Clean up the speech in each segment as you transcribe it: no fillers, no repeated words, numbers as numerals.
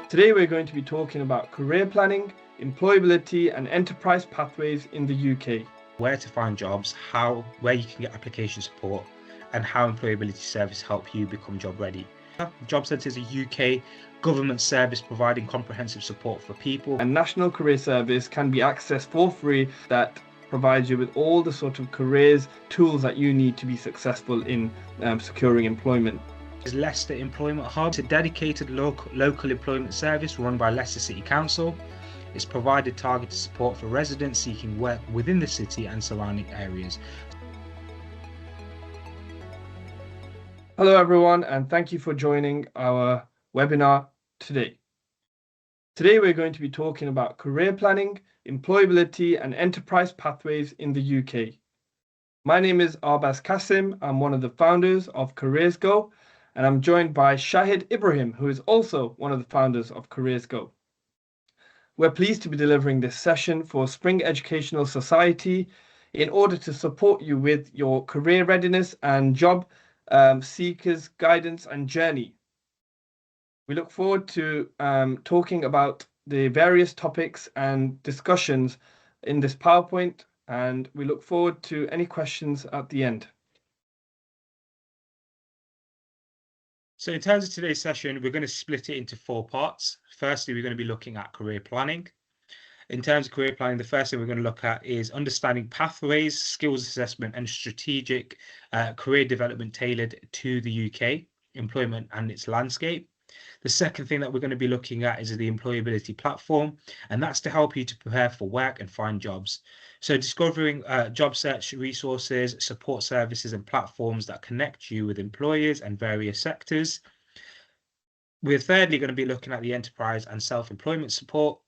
Today we're going to be talking about career planning, employability and enterprise pathways in the UK. Where to find jobs, where you can get application support, and how Employability Service help you become job ready. Job Centre is a UK government service providing comprehensive support for people. And National Career Service can be accessed for free that provides you with all the sort of careers tools that you need to be successful in securing employment. Leicester Employment Hub. It's a dedicated local employment service run by Leicester City Council. It's provided targeted support for residents seeking work within the city and surrounding areas. Hello everyone, and thank you for joining our webinar today. Today we're going to be talking about career planning, employability and enterprise pathways in the UK. My name is Arbaz Kasim. I'm one of the founders of CareersGo, and I'm joined by Shahid Ibrahim, who is also one of the founders of CareersGo. We're pleased to be delivering this session for Spring Educational Society in order to support you with your career readiness and job seekers guidance and journey. We look forward to talking about the various topics and discussions in this PowerPoint, and we look forward to any questions at the end. So in terms of today's session, we're going to split it into 4 parts. Firstly, we're going to be looking at career planning. In terms of career planning, the first thing we're going to look at is understanding pathways, skills assessment, and strategic career development tailored to the UK employment and its landscape. The second thing that we're going to be looking at is the employability platform, and that's to help you to prepare for work and find jobs. So discovering job search resources, support services and platforms that connect you with employers and various sectors. We're thirdly going to be looking at the enterprise and self-employment support,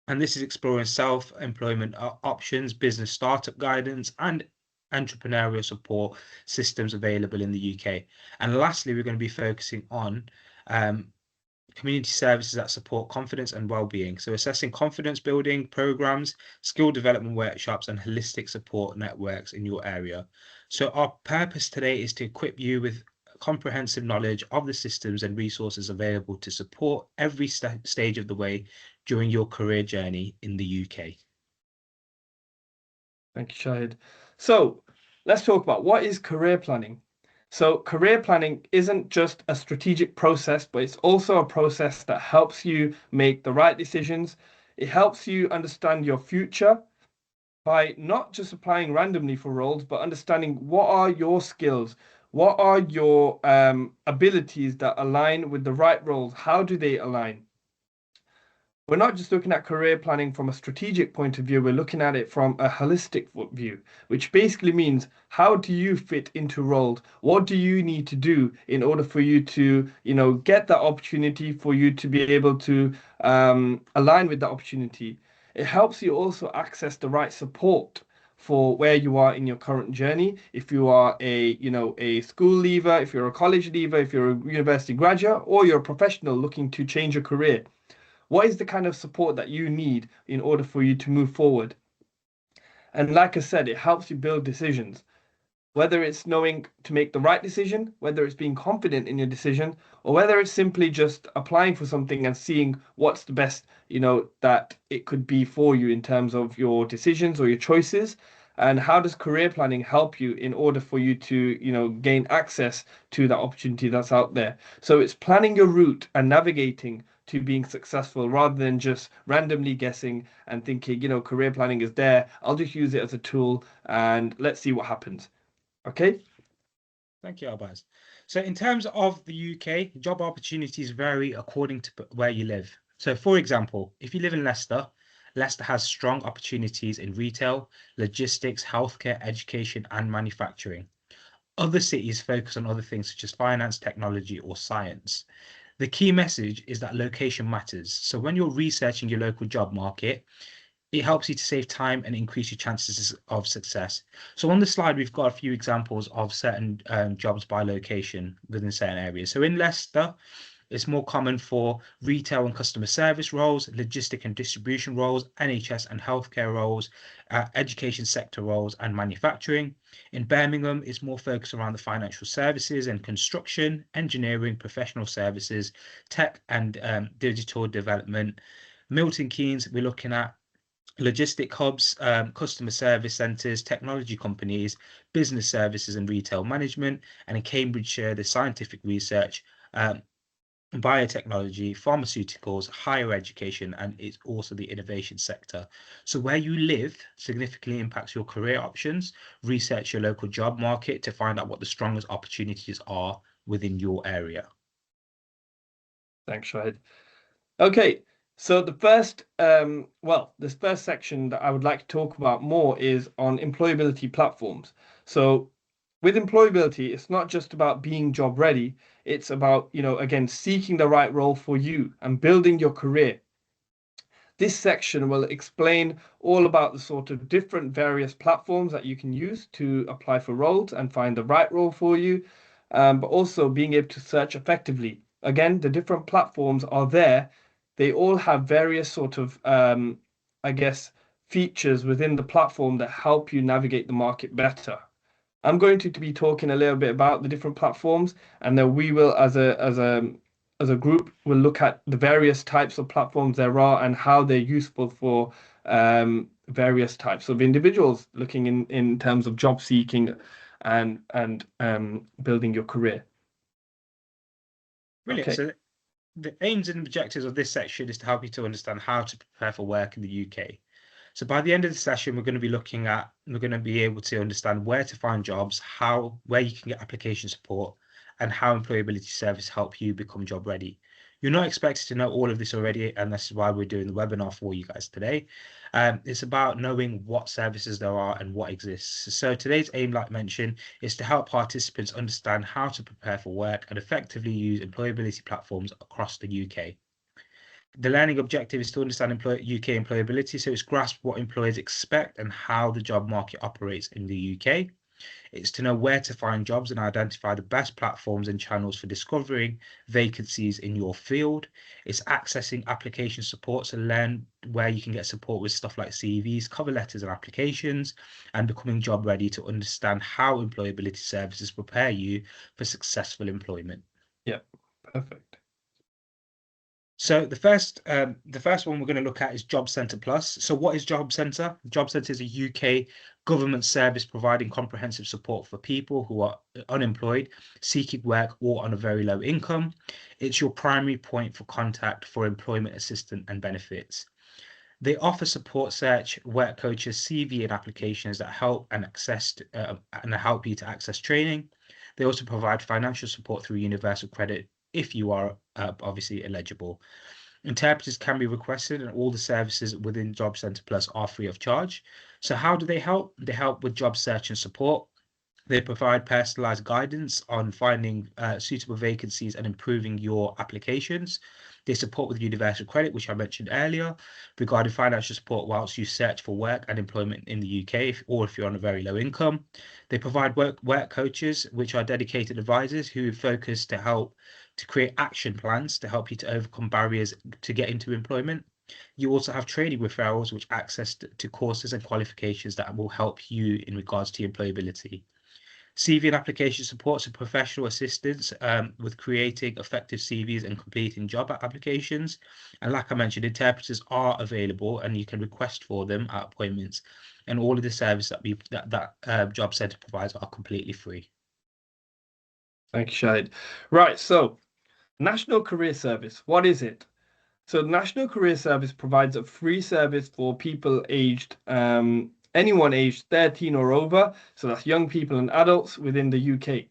and this is exploring self-employment options, business startup guidance and entrepreneurial support systems available in the UK. And lastly, we're going to be focusing on community services that support confidence and well-being. So assessing confidence building programs, skill development workshops, and holistic support networks in your area. So our purpose today is to equip you with comprehensive knowledge of the systems and resources available to support every stage of the way during your career journey in the UK. Thank you, Shahid. So let's talk about what is career planning. So career planning isn't just a strategic process, but it's also a process that helps you make the right decisions. It helps you understand your future by not just applying randomly for roles, but understanding what are your skills, what are your abilities that align with the right roles, how do they align? We're not just looking at career planning from a strategic point of view, we're looking at it from a holistic view, which basically means how do you fit into roles? What do you need to do in order for you to, get that opportunity, for you to be able to align with that opportunity? It helps you also access the right support for where you are in your current journey. If you are a school leaver, if you're a college leaver, if you're a university graduate, or you're a professional looking to change your career. What is the kind of support that you need in order for you to move forward? And like I said, it helps you build decisions, whether it's knowing to make the right decision, whether it's being confident in your decision, or whether it's simply just applying for something and seeing what's the best, that it could be for you in terms of your decisions or your choices. And how does career planning help you in order for you to, gain access to that opportunity that's out there? So it's planning your route and navigating to being successful rather than just randomly guessing and thinking, career planning is there. I'll just use it as a tool and let's see what happens. Okay. Thank you, Arbaz. So in terms of the UK, job opportunities vary according to where you live. So for example, if you live in Leicester, Leicester has strong opportunities in retail, logistics, healthcare, education, and manufacturing. Other cities focus on other things such as finance, technology, or science. The key message is that location matters. So when you're researching your local job market, it helps you to save time and increase your chances of success. So on the slide, we've got a few examples of certain jobs by location within certain areas. So in Leicester, It's more common for retail and customer service roles, logistic and distribution roles, NHS and healthcare roles, education sector roles, and manufacturing. In Birmingham, it's more focused around the financial services and construction, engineering, professional services, tech and digital development. Milton Keynes, we're looking at logistic hubs, customer service centres, technology companies, business services and retail management. And in Cambridgeshire, the scientific research, biotechnology, pharmaceuticals, higher education, and it's also the innovation sector. So where you live significantly impacts your career options. Research your local job market to find out what the strongest opportunities are within your area. Thanks, Shahid. Okay, so the first, this first section that I would like to talk about more is on employability platforms. So with employability, it's not just about being job ready. It's about, again, seeking the right role for you and building your career. This section will explain all about the sort of different various platforms that you can use to apply for roles and find the right role for you, but also being able to search effectively. Again, the different platforms are there. They all have various sort of, features within the platform that help you navigate the market better. I'm going to be talking a little bit about the different platforms, and then we will, as a group, will look at the various types of platforms there are and how they're useful for various types of individuals looking in terms of job seeking and building your career. Brilliant. Okay. So the aims and objectives of this section is to help you to understand how to prepare for work in the UK. So by the end of the session, we're going to be able to understand where to find jobs, where you can get application support, and how employability service help you become job ready. You're not expected to know all of this already, and this is why we're doing the webinar for you guys today. It's about knowing what services there are and what exists. So today's aim, like mentioned, is to help participants understand how to prepare for work and effectively use employability platforms across the UK. The learning objective is to understand UK employability, so it's grasp what employers expect and how the job market operates in the UK. It's to know where to find jobs and identify the best platforms and channels for discovering vacancies in your field. It's accessing application support, so learn where you can get support with stuff like CVs, cover letters and applications, and becoming job ready to understand how employability services prepare you for successful employment. Yeah, perfect. So the first one we're going to look at is Job Centre Plus. So what is Job Centre? Job Centre is a UK government service providing comprehensive support for people who are unemployed, seeking work, or on a very low income. It's your primary point for contact for employment assistance and benefits. They offer support search, work coaches, CV and applications that help and help you to access training. They also provide financial support through universal credit if you are obviously eligible. Interpreters can be requested, and all the services within Job Centre Plus are free of charge. So how do they help? They help with job search and support. They provide personalized guidance on finding suitable vacancies and improving your applications. They support with universal credit, which I mentioned earlier, regarding financial support whilst you search for work and employment in the UK, or if you're on a very low income. They provide work coaches, which are dedicated advisors who focus to help to create action plans to help you to overcome barriers to get into employment. You also have training referrals, which access to courses and qualifications that will help you in regards to employability. CV and application supports and professional assistance with creating effective CVs and completing job applications. And like I mentioned, interpreters are available and you can request for them at appointments. And all of the services that Job Centre provides are completely free. Thank you, Shahid. Right, so National Career Service, what is it? So National Career Service provides a free service for people aged, anyone aged 13 or over, so that's young people and adults within the UK.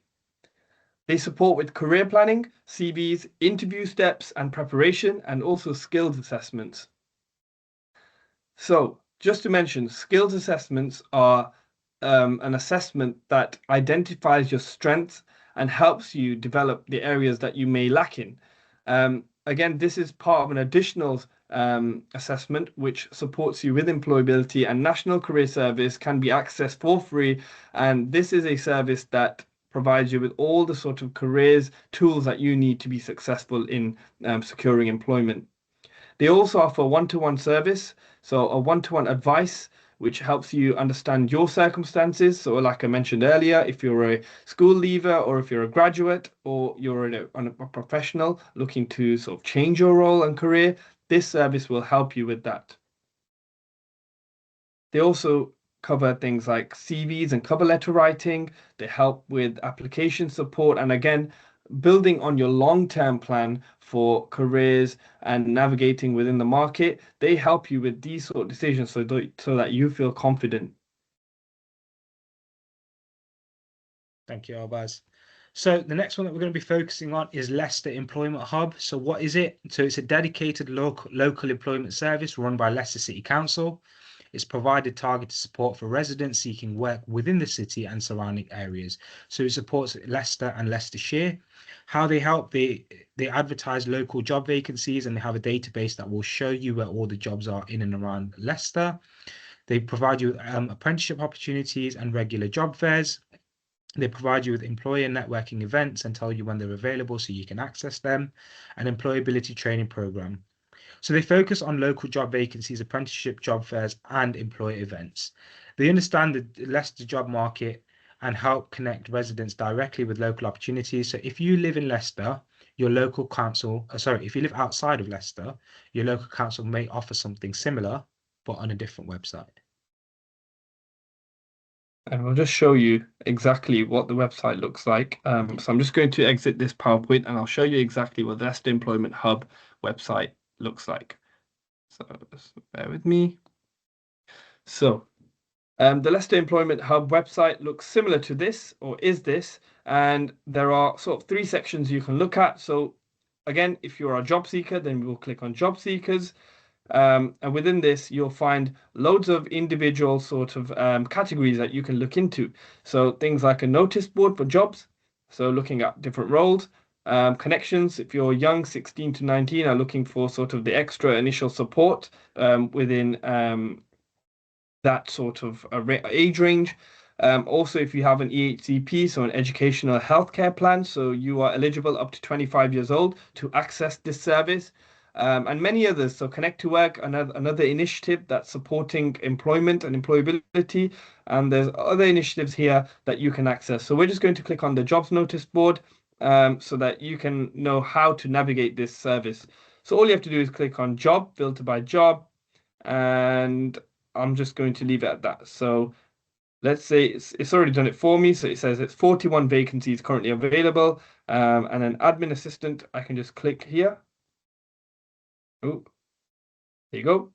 They support with career planning, CVs, interview steps and preparation, and also skills assessments. So just to mention, skills assessments are an assessment that identifies your strengths and helps you develop the areas that you may lack in. Again, this is part of an additional assessment which supports you with employability, and National Career Service can be accessed for free. And this is a service that provides you with all the sort of careers tools that you need to be successful in securing employment. They also offer one-to-one service, so a one-to-one advice, which helps you understand your circumstances. So, like I mentioned earlier, if you're a school leaver or if you're a graduate or you're a professional looking to sort of change your role and career, this service will help you with that. They also cover things like CVs and cover letter writing. They help with application support. And again, building on your long-term plan for careers and navigating within the market, they help you with these sort of decisions so that you feel confident. Thank you, Albaz. So the next one that we're going to be focusing on is Leicester Employment Hub. So what is it? So it's a dedicated local employment service run by Leicester City Council. It's provided targeted support for residents seeking work within the city and surrounding areas. So it supports Leicester and Leicestershire. How they help, they advertise local job vacancies, and they have a database that will show you where all the jobs are in and around Leicester. They provide you with apprenticeship opportunities and regular job fairs. They provide you with employer networking events and tell you when they're available so you can access them, an employability training program. So they focus on local job vacancies, apprenticeship job fairs, and employer events. They understand the Leicester job market and help connect residents directly with local opportunities. So if you live in Leicester, your local council, if you live outside of Leicester, your local council may offer something similar, but on a different website. And we'll just show you exactly what the website looks like. So I'm just going to exit this PowerPoint and I'll show you exactly what the Leicester Employment Hub website looks like. So just bear with me. So the Leicester Employment Hub website looks similar to this, or is this, and there are sort of three sections you can look at. So again, if you're a job seeker, then we will click on job seekers. And within this, you'll find loads of individual sort of categories that you can look into. So things like a notice board for jobs. So looking at different roles, connections. If you're young, 16 to 19, are looking for sort of the extra initial support within that sort of age range. Also, if you have an EHCP, so an educational healthcare plan, so you are eligible up to 25 years old to access this service. And many others. So Connect to Work, another initiative that's supporting employment and employability. And there's other initiatives here that you can access. So we're just going to click on the jobs notice board so that you can know how to navigate this service. So all you have to do is click on job, filter by job, and I'm just going to leave it at that. So let's say it's already done it for me. So it says it's 41 vacancies currently available. And an admin assistant, I can just click here. Oh, there you go.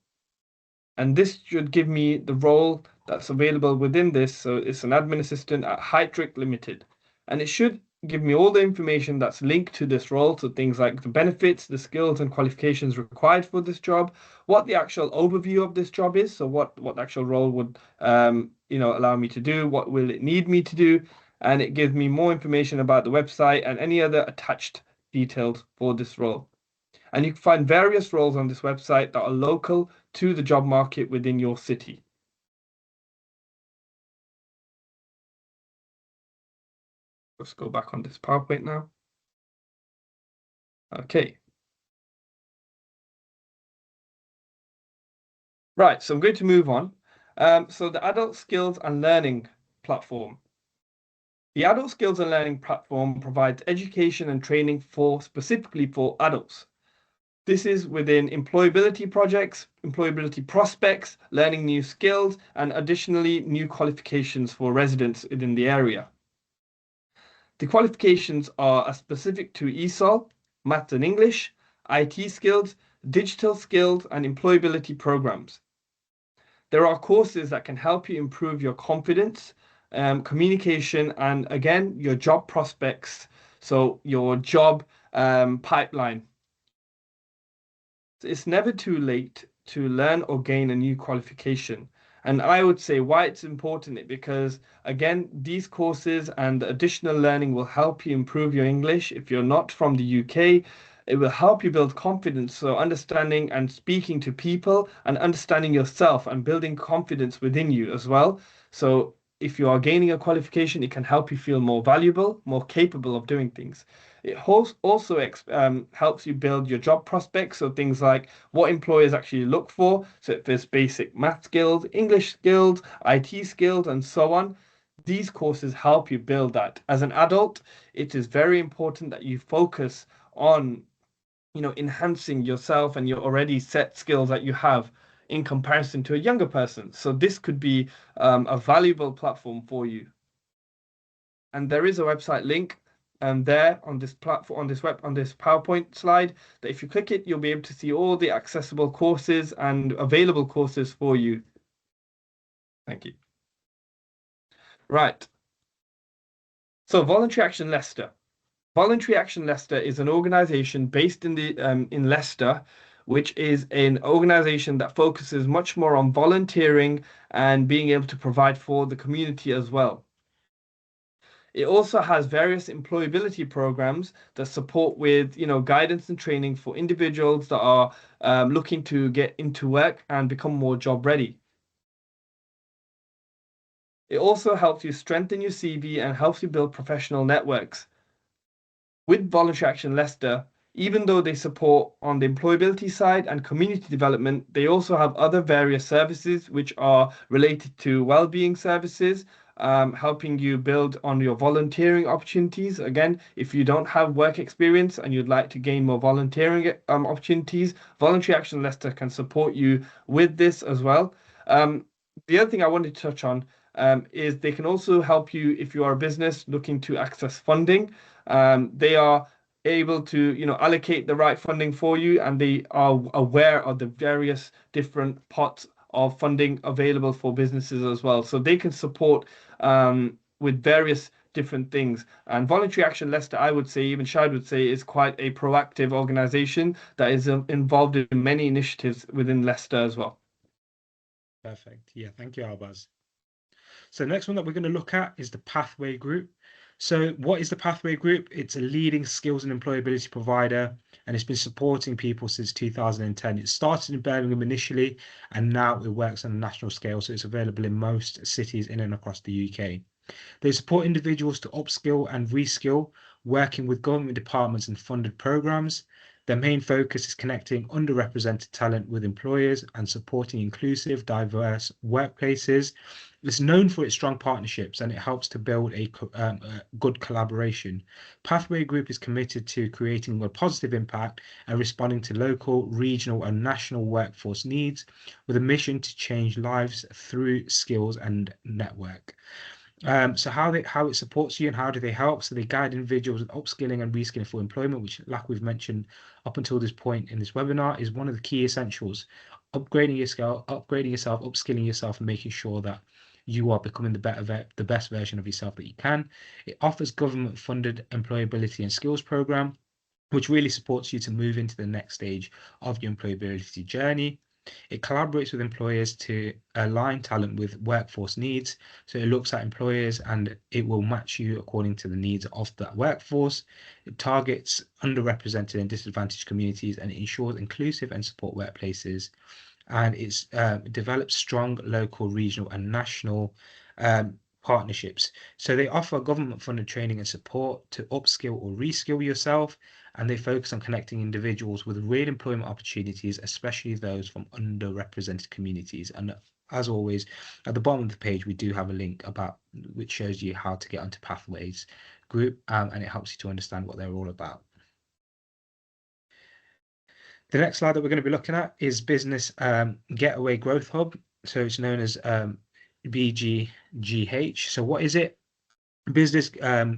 And this should give me the role that's available within this. So it's an admin assistant at Hytrick Limited. And it should give me all the information that's linked to this role. So things like the benefits, the skills and qualifications required for this job, what the actual overview of this job is. So what the actual role would allow me to do, what will it need me to do. And it gives me more information about the website and any other attached details for this role. And you can find various roles on this website that are local to the job market within your city. Let's go back on this PowerPoint now. Okay. Right, so I'm going to move on. So the Adult Skills and Learning Platform. The Adult Skills and Learning Platform provides education and training specifically for adults. This is within employability projects, employability prospects, learning new skills, and additionally new qualifications for residents within the area. The qualifications are specific to ESOL, Maths and English, IT skills, digital skills, and employability programs. There are courses that can help you improve your confidence, communication, and again, your job prospects, so your job pipeline. It's never too late to learn or gain a new qualification. And I would say why it's important because, again, these courses and additional learning will help you improve your English. If you're not from the UK, it will help you build confidence. So understanding and speaking to people and understanding yourself and building confidence within you as well. So if you are gaining a qualification, it can help you feel more valuable, more capable of doing things. It also helps you build your job prospects. So things like what employers actually look for. So if there's basic math skills, English skills, IT skills, and so on. These courses help you build that. As an adult, it is very important that you focus on, enhancing yourself and your already set skills that you have in comparison to a younger person. So this could be a valuable platform for you. And there is a website link there on this platform, on this PowerPoint slide, that if you click it, you'll be able to see all the accessible courses and available courses for you. Thank you. Right. So Voluntary Action Leicester. Voluntary Action Leicester is an organization based in Leicester, which is an organization that focuses much more on volunteering and being able to provide for the community as well. It also has various employability programs that support with, guidance and training for individuals that are looking to get into work and become more job ready. It also helps you strengthen your CV and helps you build professional networks. With Voluntary Action Leicester, even though they support on the employability side and community development, they also have other various services which are related to wellbeing services, helping you build on your volunteering opportunities. Again, if you don't have work experience and you'd like to gain more volunteering opportunities, Voluntary Action Leicester can support you with this as well. The other thing I wanted to touch on is they can also help you if you are a business looking to access funding. They are able to, allocate the right funding for you, and they are aware of the various different pots of funding available for businesses as well. So they can support with various different things. And Voluntary Action Leicester, I would say, even Shad would say, is quite a proactive organization that is involved in many initiatives within Leicester as well. Perfect. Yeah, thank you, Albaz. So the next one that we're going to look at is the Pathway Group. So what is the Pathway Group? It's a leading skills and employability provider, and it's been supporting people since 2010. It started in Birmingham initially, and now it works on a national scale. So it's available in most cities in and across the UK. They support individuals to upskill and reskill, working with government departments and funded programs. Their main focus is connecting underrepresented talent with employers and supporting inclusive, diverse workplaces. It's known for its strong partnerships, and it helps to build a good collaboration. Pathway Group is committed to creating a positive impact and responding to local, regional, and national workforce needs with a mission to change lives through skills and network. So how it supports you and how do they help? So they guide individuals with upskilling and reskilling for employment, which, like we've mentioned up until this point in this webinar, is one of the key essentials. Upgrading your skill, upgrading yourself, upskilling yourself, and making sure that you are becoming the best version of yourself that you can. It offers government-funded employability and skills program, which really supports you to move into the next stage of your employability journey. It collaborates with employers to align talent with workforce needs. So it looks at employers and it will match you according to the needs of that workforce. It targets underrepresented and disadvantaged communities and ensures inclusive and support workplaces. And it develops strong local, regional, and national partnerships. So they offer government-funded training and support to upskill or reskill yourself, and they focus on connecting individuals with real employment opportunities, especially those from underrepresented communities. And as always, at the bottom of the page, we do have a link which shows you how to get onto Pathways Group, and it helps you to understand what they're all about. The next slide that we're going to be looking at is Business Getaway Growth Hub. So it's known as BGGH. So what is it? Business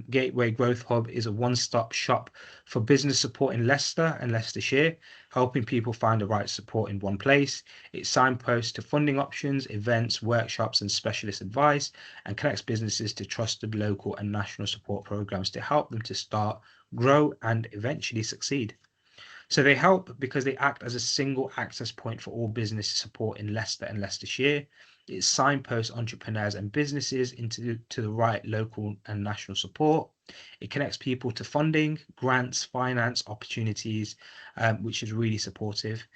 Gateway Growth Hub is a one-stop shop for business support in Leicester and Leicestershire, helping people find the right support in one place. It signposts to funding options, events, workshops, and specialist advice, and connects businesses to trusted local and national support programs to help them to start, grow, and eventually succeed. So they help because they act as a single access point for all business support in Leicester and Leicestershire. It signposts entrepreneurs and businesses to the right local and national support. It connects people to funding, grants, finance opportunities, which is really supportive.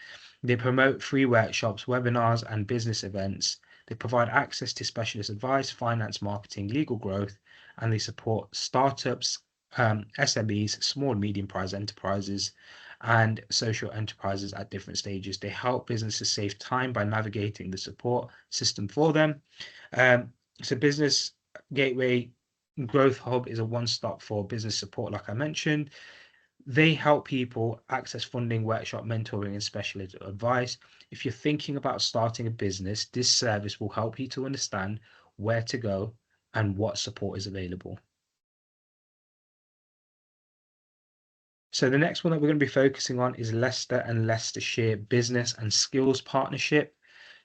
They promote free workshops, webinars, and business events. They provide access to specialist advice, finance, marketing, legal growth, and they support startups, SMEs, small and medium-sized enterprises, and social enterprises at different stages. They help businesses save time by navigating the support system for them. So Business Gateway Growth Hub is a one-stop for business support, like I mentioned. They help people access funding, workshop, mentoring, and specialist advice. If you're thinking about starting a business, this service will help you to understand where to go and what support is available. So the next one that we're going to be focusing on is Leicester and Leicestershire Business and Skills Partnership.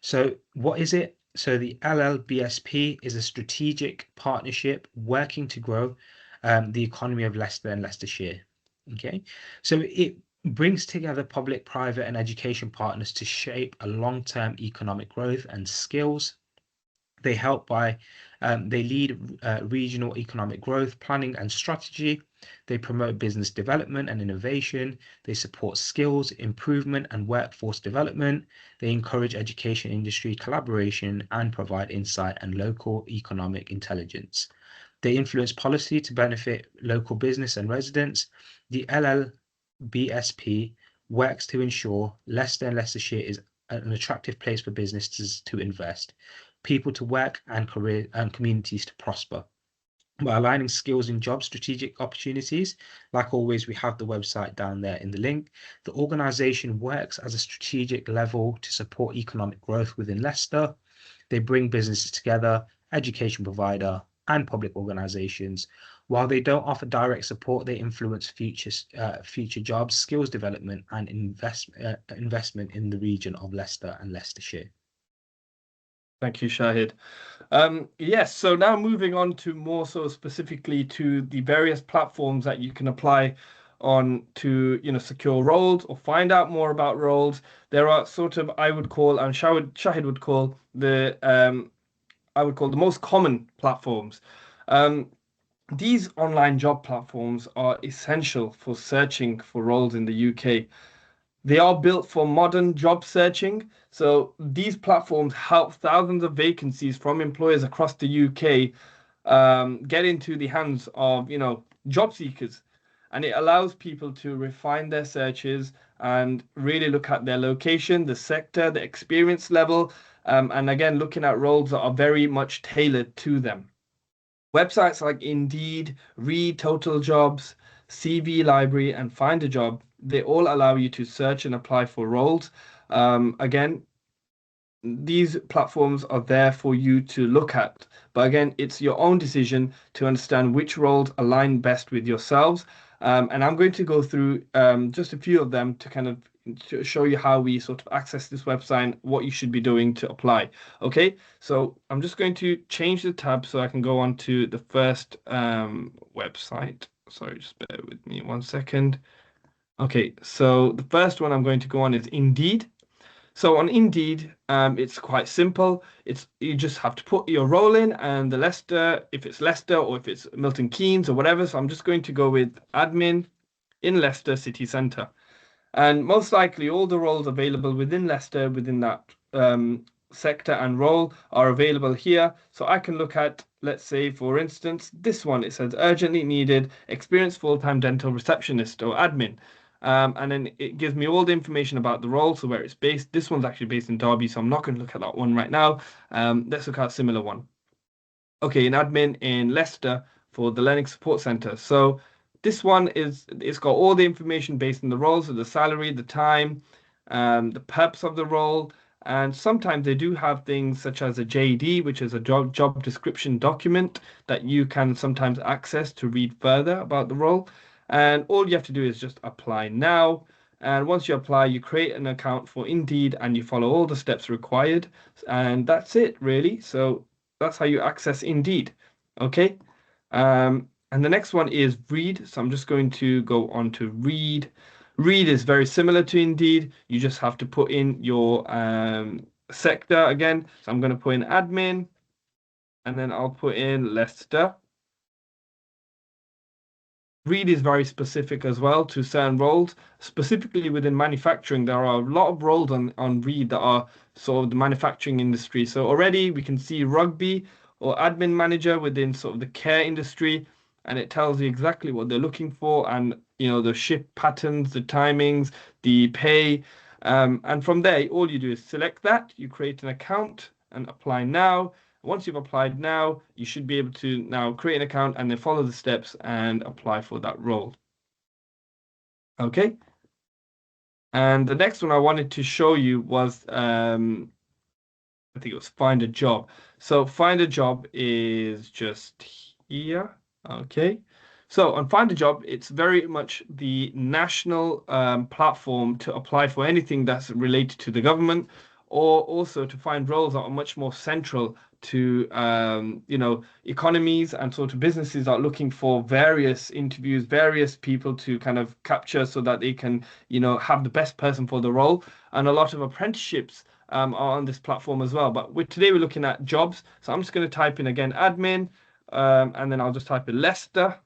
So what is it? So the LLBSP is a strategic partnership working to grow the economy of Leicester and Leicestershire. Okay, so it brings together public, private, and education partners to shape a long-term economic growth and skills. They help by they lead regional economic growth planning and strategy. They promote business development and innovation. They support skills improvement and workforce development. They encourage education industry collaboration and provide insight and local economic intelligence. They influence policy to benefit local business and residents. The LLBSP works to ensure Leicester and Leicestershire is an attractive place for businesses to invest, people to work, and career and communities to prosper. By aligning skills and job strategic opportunities, like always, we have the website down there in the link. The organisation works as a strategic level to support economic growth within Leicester. They bring businesses together, education provider, and public organisations. While they don't offer direct support, they influence future jobs, skills development, and investment in the region of Leicester and Leicestershire. Thank you, Shahid. Yes, so now moving on to more so specifically to the various platforms that you can apply on to, secure roles or find out more about roles. There are sort of, I would call, and Shahid would call the most common platforms. These online job platforms are essential for searching for roles in the UK. They are built for modern job searching. So these platforms help thousands of vacancies from employers across the UK get into the hands of, job seekers. And it allows people to refine their searches and really look at their location, the sector, the experience level, and again, looking at roles that are very much tailored to them. Websites like Indeed, Read Total Jobs, CV Library, and Find a Job, they all allow you to search and apply for roles. Again, these platforms are there for you to look at. But again, it's your own decision to understand which roles align best with yourselves. And I'm going to go through just a few of them to kind of to show you how we sort of access this website and what you should be doing to apply. Okay, so I'm just going to change the tab so I can go on to the first website. Sorry, just bear with me 1 second. Okay, so the first one I'm going to go on is Indeed. So on Indeed, it's quite simple. You just have to put your role in and the Leicester, if it's Leicester or if it's Milton Keynes or whatever. So I'm just going to go with admin in Leicester City Centre. And most likely all the roles available within Leicester, within that sector and role are available here. So I can look at, let's say, for instance, this one. It says urgently needed experienced full-time dental receptionist or admin. And then it gives me all the information about the role, so where it's based. This one's actually based in Derby, so I'm not going to look at that one right now. Let's look at a similar one. Okay, an admin in Leicester for the Learning Support Centre. So this one it's got all the information based on the role, so the salary, the time, the purpose of the role, and sometimes they do have things such as a JD, which is a job description document that you can sometimes access to read further about the role. And all you have to do is just apply now. And once you apply, you create an account for Indeed and you follow all the steps required. And that's it, really. So that's how you access Indeed. Okay. And the next one is Read. So I'm just going to go on to Read. Read is very similar to Indeed. You just have to put in your sector again. So I'm going to put in admin and then I'll put in Leicester. Reed is very specific as well to certain roles. Specifically within manufacturing, there are a lot of roles on Reed that are sort of the manufacturing industry. So already we can see rugby or admin manager within sort of the care industry, and it tells you exactly what they're looking for and the shift patterns, the timings, the pay. And from there, all you do is select that, you create an account and apply now. Once you've applied now, you should be able to now create an account and then follow the steps and apply for that role. Okay. And the next one I wanted to show you was, I think it was find a job. So find a job is just here. Okay. So on Find a Job, it's very much the national platform to apply for anything that's related to the government, or also to find roles that are much more central to economies and sort of businesses are looking for various interviews, various people to kind of capture so that they can have the best person for the role. And a lot of apprenticeships are on this platform as well. But today we're looking at jobs. So I'm just going to type in again admin, and then I'll just type in Leicester.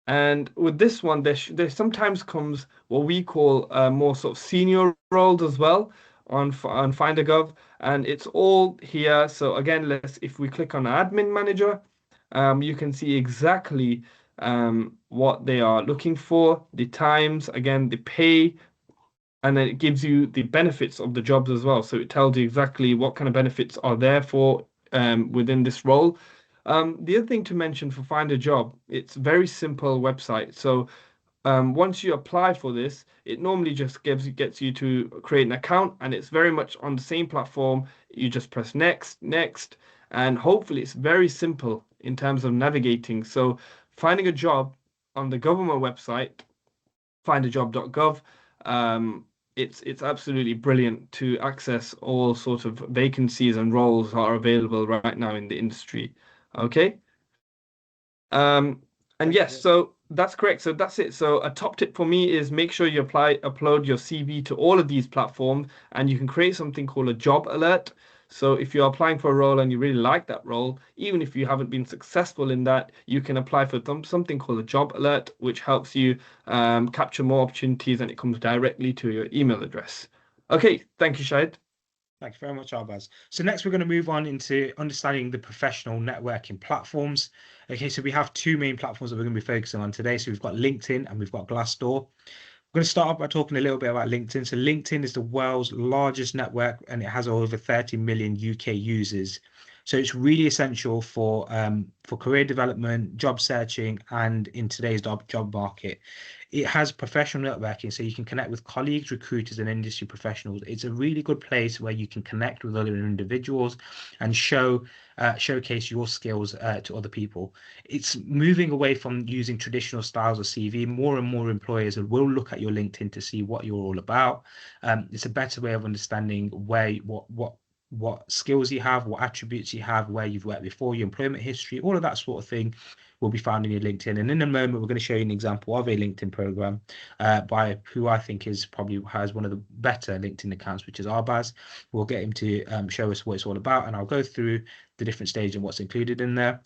And with this one, there sometimes comes what we call more sort of senior roles as well on FinderGov, and it's all here. So again, if we click on Admin Manager, you can see exactly what they are looking for, the times, again, the pay, and then it gives you the benefits of the jobs as well. So it tells you exactly what kind of benefits are there for within this role. The other thing to mention for Find a Job, it's very simple website. So once you apply for this, it normally just gets you to create an account, and it's very much on the same platform. You just press next, next, and hopefully it's very simple in terms of navigating. So finding a job on the government website, findajob.gov, it's absolutely brilliant to access all sorts of vacancies and roles that are available right now in the industry. Okay. Um, and yes, so that's correct. So that's it. So a top tip for me is make sure you upload your CV to all of these platforms, and you can create something called a job alert. So if you're applying for a role and you really like that role, even if you haven't been successful in that, you can apply for something called a job alert, which helps you capture more opportunities, and it comes directly to your email address. Okay, thank you, Shahid. Thank you very much, Arbaz. So next we're going to move on into understanding the professional networking platforms. Okay, so we have two main platforms that we're going to be focusing on today. So we've got LinkedIn and we've got Glassdoor. We're going to start off by talking a little bit about LinkedIn. So LinkedIn is the world's largest network and it has over 30 million UK users. So it's really essential for career development, job searching, and in today's job market. It has professional networking, so you can connect with colleagues, recruiters, and industry professionals. It's a really good place where you can connect with other individuals and showcase your skills to other people. It's moving away from using traditional styles of CV. More and more employers will look at your LinkedIn to see what you're all about. It's a better way of understanding what skills you have, what attributes you have, where you've worked before, your employment history, all of that sort of thing will be found in your LinkedIn. And in a moment, we're going to show you an example of a LinkedIn program by who I think is probably has one of the better LinkedIn accounts, which is Arbaz. We'll get him to show us what it's all about, and I'll go through the different stages and what's included in there.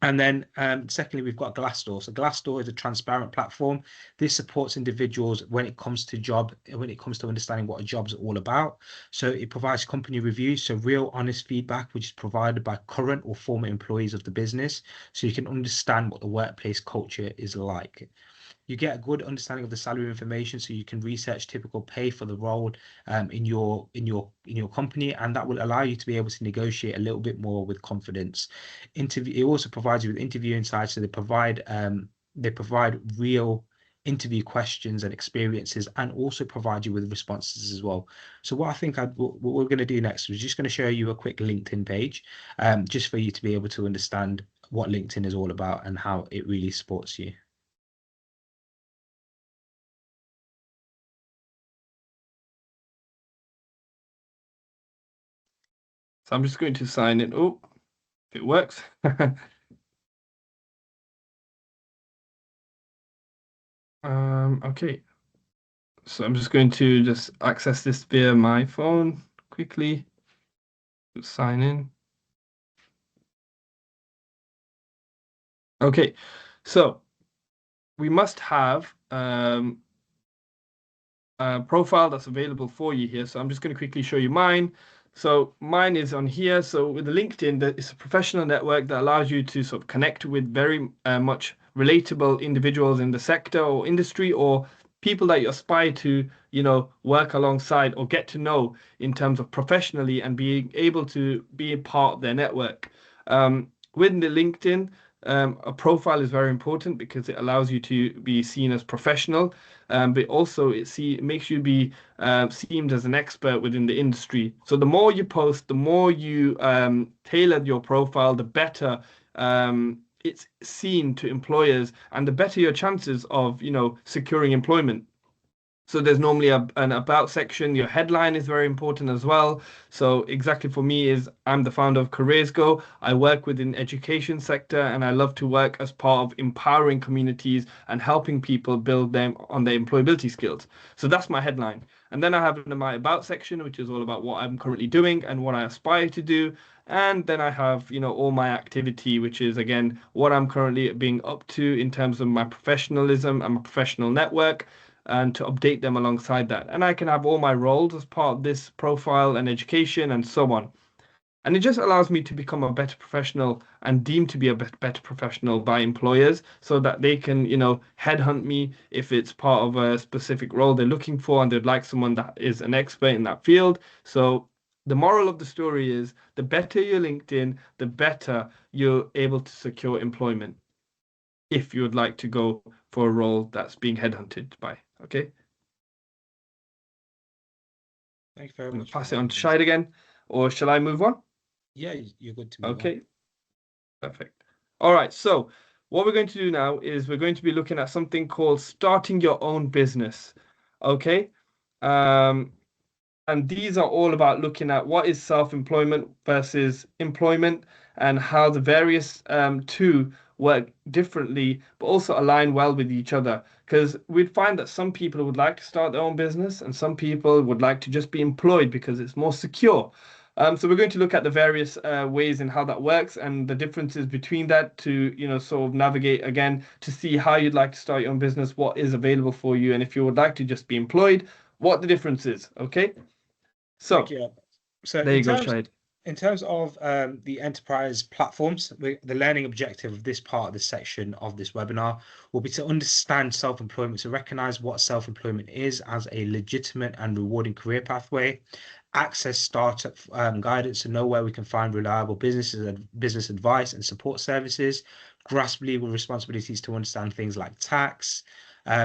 And then secondly, we've got Glassdoor. So Glassdoor is a transparent platform. This supports individuals when it comes to understanding what a job's all about. So it provides company reviews, so real honest feedback, which is provided by current or former employees of the business. So you can understand what the workplace culture is like. You get a good understanding of the salary information, so you can research typical pay for the role in your company, and that will allow you to be able to negotiate a little bit more with confidence. It also provides you with interview insights, so they provide real interview questions and experiences, and also provide you with responses as well. So what we're going to do next is just going to show you a quick LinkedIn page, just for you to be able to understand what LinkedIn is all about and how it really supports you. So I'm just going to sign in. Oh, if it works. Okay. So I'm just going to just access this via my phone quickly. Sign in. Okay. So we must have profile that's available for you here. So I'm just going to quickly show you mine. So mine is on here. So with the LinkedIn, it's a professional network that allows you to sort of connect with very much relatable individuals in the sector or industry, or people that you aspire to, work alongside or get to know in terms of professionally, and being able to be a part of their network. With the LinkedIn, a profile is very important because it allows you to be seen as professional, but also it makes you be seen as an expert within the industry. So the more you post, the more you tailor your profile, the better it's seen to employers, and the better your chances of, securing employment. So there's normally an about section. Your headline is very important as well. So exactly for me is I'm the founder of CareersGo. I work within education sector, and I love to work as part of empowering communities and helping people build them on their employability skills. So that's my headline. And then I have my about section, which is all about what I'm currently doing and what I aspire to do. And then I have, all my activity, which is again what I'm currently being up to in terms of my professionalism and my professional network, and to update them alongside that. And I can have all my roles as part of this profile and education and so on. And it just allows me to become a better professional and deemed to be a better professional by employers, so that they can, headhunt me if it's part of a specific role they're looking for and they'd like someone that is an expert in that field. So the moral of the story is the better your LinkedIn, the better you're able to secure employment if you would like to go for a role that's being headhunted by. Okay. Thank you very I'm going much to for pass it that, on to Hamza. Shahid again, or shall I move on? Yeah, you're good to move on. Okay, perfect. All right, so what we're going to do now is we're going to be looking at something called starting your own business. Okay. Um, and these are all about looking at what is self-employment versus employment, and how the various two work differently, but also align well with each other. Because we'd find that some people would like to start their own business, and some people would like to just be employed because it's more secure. So we're going to look at the various ways in how that works and the differences between that, to, sort of navigate again to see how you'd like to start your own business, what is available for you, and if you would like to just be employed, what the difference is. Okay. Thank So you. So there you go, Shahid. in terms of the enterprise platforms, the learning objective of this part of this section of this webinar will be to understand self-employment, to recognize what self-employment is as a legitimate and rewarding career pathway, access startup guidance to know where we can find reliable businesses and business advice and support services, grasp legal responsibilities to understand things like tax,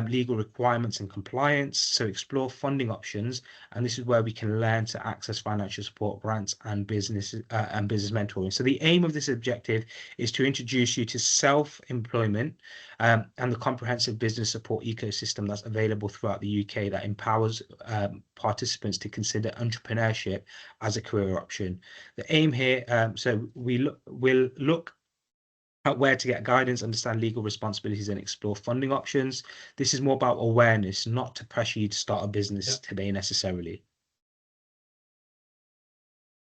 legal requirements and compliance. So explore funding options, and this is where we can learn to access financial support, grants, and business mentoring. So the aim of this objective is to introduce you to self-employment and the comprehensive business support ecosystem that's available throughout the UK, that empowers participants to consider entrepreneurship as a career option. The aim here, so we'll look at where to get guidance, understand legal responsibilities, and explore funding options. This is more about awareness, not to pressure you to start a business today necessarily.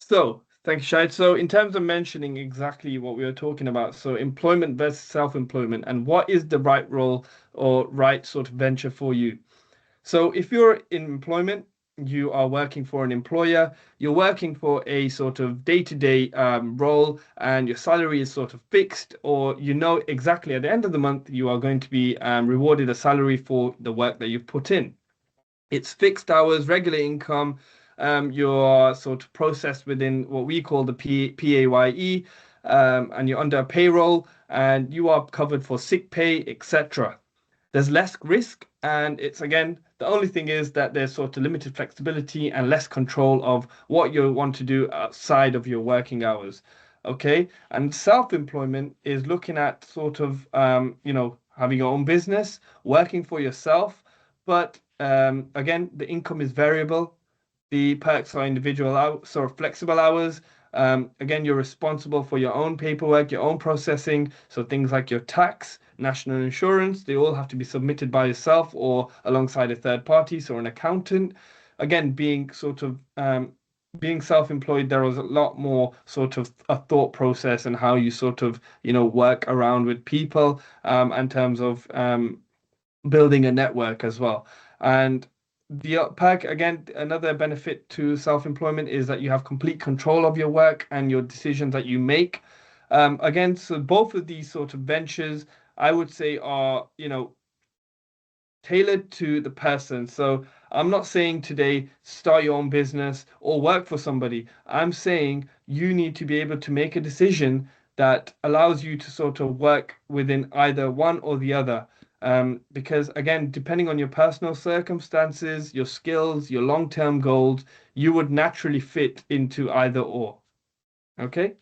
So thank you, Shahid. So in terms of mentioning exactly what we were talking about, so employment versus self-employment, and what is the right role or right sort of venture for you. So if you're in employment, you are working for an employer, you're working for a sort of day-to-day role, and your salary is sort of fixed, or exactly at the end of the month, you are going to be rewarded a salary for the work that you've put in. It's fixed hours, regular income. You're sort of processed within what we call the PAYE, and you're under a payroll, and you are covered for sick pay, etc. There's less risk, and it's again, the only thing is that there's sort of limited flexibility and less control of what you want to do outside of your working hours. Okay. And self-employment is looking at sort of, having your own business, working for yourself. But again, the income is variable. The perks are individual hours, sort of flexible hours. Again, you're responsible for your own paperwork, your own processing. So things like your tax, national insurance, they all have to be submitted by yourself or alongside a third party, so an accountant. Again, being sort of being self-employed, there was a lot more sort of a thought process and how you sort of, work around with people, in terms of building a network as well. And the perk, again, another benefit to self-employment is that you have complete control of your work and your decisions that you make. Again, so both of these sort of ventures, I would say, are, tailored to the person. So I'm not saying today start your own business or work for somebody. I'm saying you need to be able to make a decision that allows you to sort of work within either one or the other. Because again, depending on your personal circumstances, your skills, your long-term goals, you would naturally fit into either or. Okay?